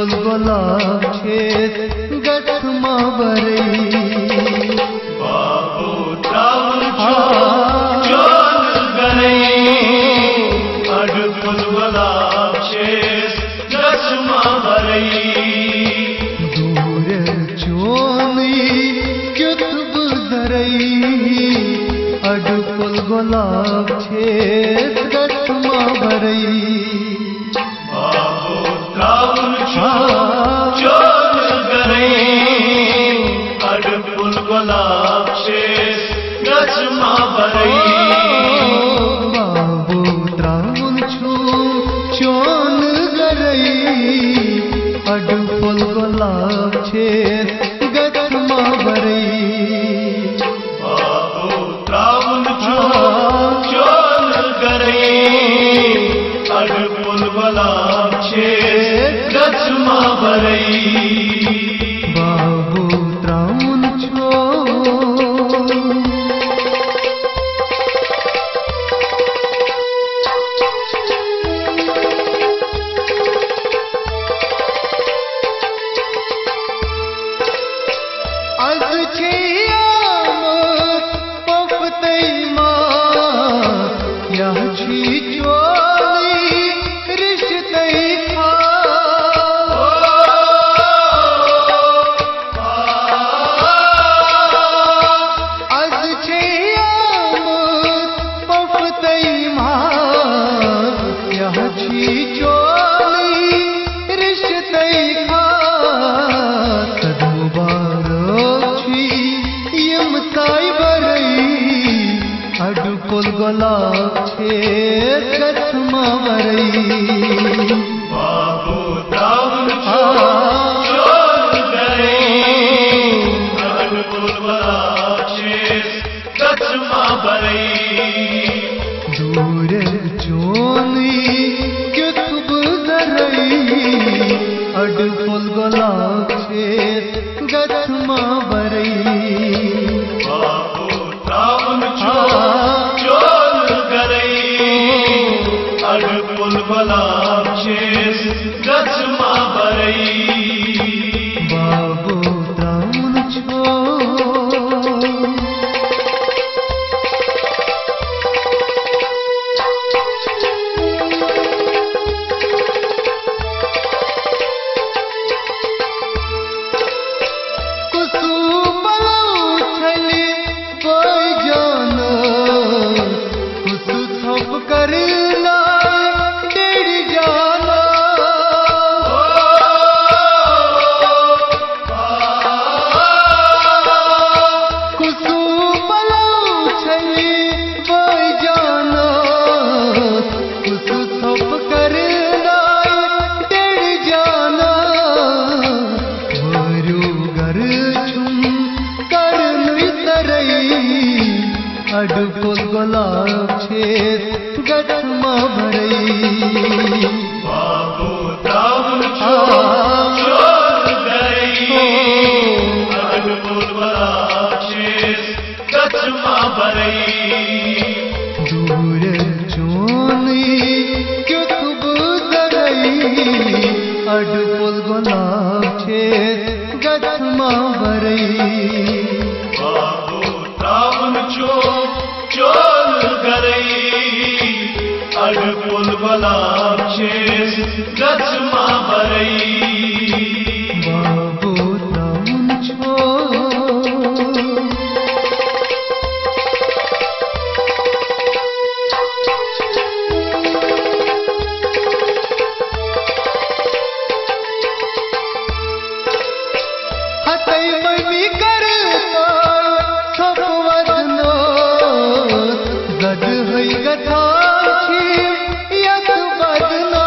full गुलाब छेद गठमा बरई बाबू त्रावण चोन गरई अड फुल गुलाब छेद गठमा बरई दूर चोनी क्युत बुजरई अड फुल गुलाब छेद गठमा बरई त्रावण चोन गरई अड फुल गुलाब छेद गठमा बरई बाबू त्रावण चोन गरई अड फुल गुलाब छेद गठमा बरई बाबू त्रावण चोन गरई अड फुल गुलाब छेद गठमा बरई बाबू त्रावण आज छियामत पफतई मां यह छी चोली रिश्तई खा आज छियामत पफतई मां यह छी चोली रिश्तई खा सद मुबारक यम ताई बरई अड फुल गुलाब छेद गठमा बरई बाबू त्रावण चोन गरई अड फुल गुलाब छेद गठमा बरई दूर चोनी क्युत बुजरई अड फुल गुलाब छेद गठमा बरई बाबू त्रावण चोन गरई अड फुल गुलाब छेद गठमा बरई बाबू त्रावण अड फुल गुलाब छेद गठमा भरई बाबू त्रावण चोन गरई अड फुल गुलाब छेद गठमा बरई दूर चोनी क्युत बुजरई अड फुल गुलाब छेद गठमा भरई बाबू त्रावण चोन गरई अड फुल गुलाब छेद गठमा बरई बाबू त्रावण हतई मनी करता छप वदनो गद हई गथा छी यत बदनो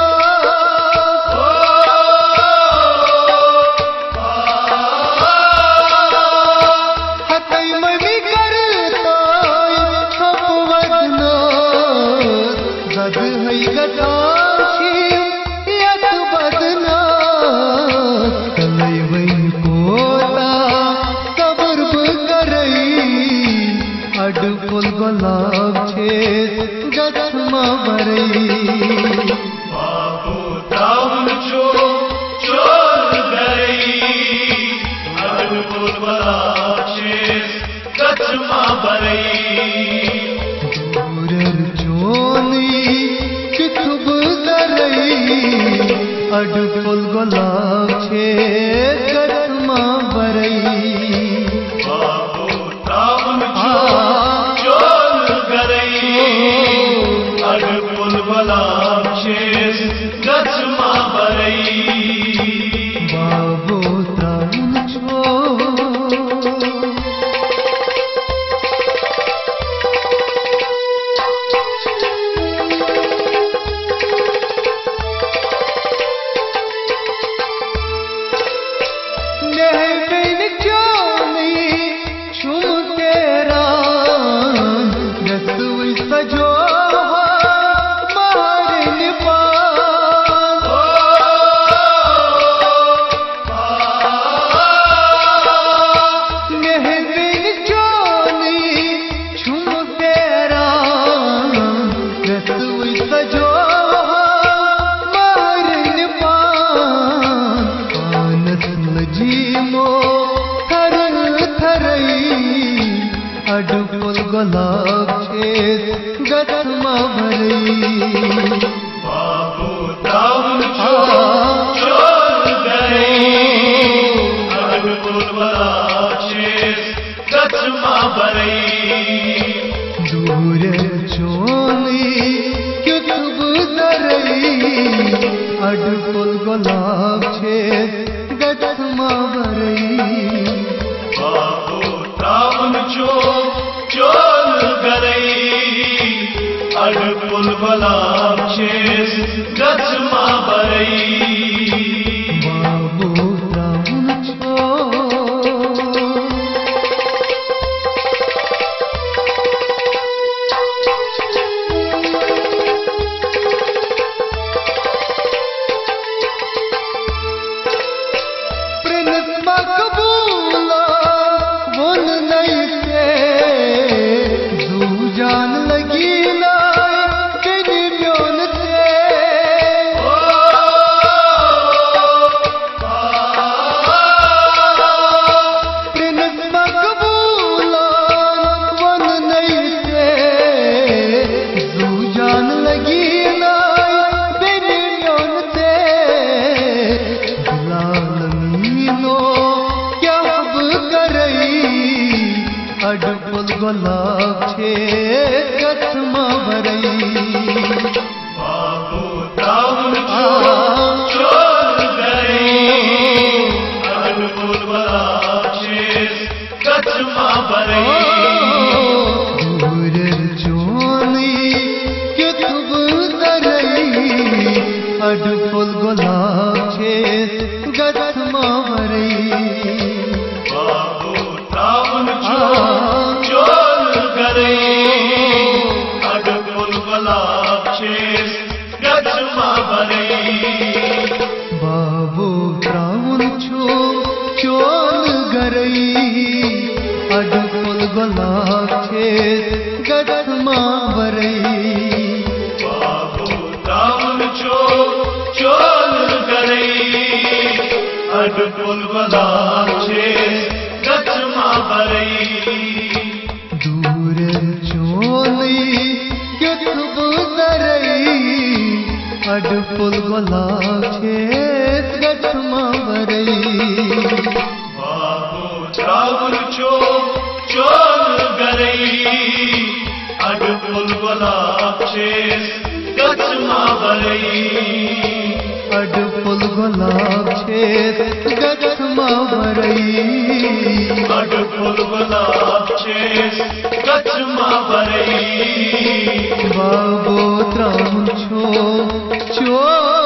फूल गुलाब छे गतमा बरई बाबू त्रावन चोल गरई अड फूल गुलाब छे गतमा बरई बाबू त्रावन छो अड फूल गुलाब छे गतमा भरई बाबू त्रावन चोल गरई अड फूल गुलाब छे गतमा भरई दूर चोली क्युतब दरई अड फूल गुलाब छे गतमा भरई बाबू त्रावन चोल गरई अड फूल गुलाब छे गतमा भरई बाबू त्रावन छो जान लगी लाई तेरी म्योन से प्रिंस मकबूला वन नहीं से तू जान लगी लाई तेरी म्योन से लाल मीनो क्या अब करई अड फूल गुलाब छे गतमा भरई बाबू त्रावन चोल गरई अड फूल गुलाब छे गतमा भरई दूर चोली क्युतब दरई अड फूल गुलाब छे गतमा भरई बाबू त्रावन चोल गरई अड फूल गुलाब छे गतमा भरई बाबू त्रावन छो चोल गरई अड फूल गुलाब छे गतमा भरई बाबू त्रावन चोल गरई अड फूल गुलाब छे गतमा भरई दूर चोली क्युतब दरई अड फूल गुलाब छे गतमा भरई बाबू त्रावन चोल गरई अड फूल गुलाब छे गतमा भरई अड फूल गुलाब छे गतमा भरई अड फूल गुलाब छे गतमा भरई बाबू त्रावन छो चो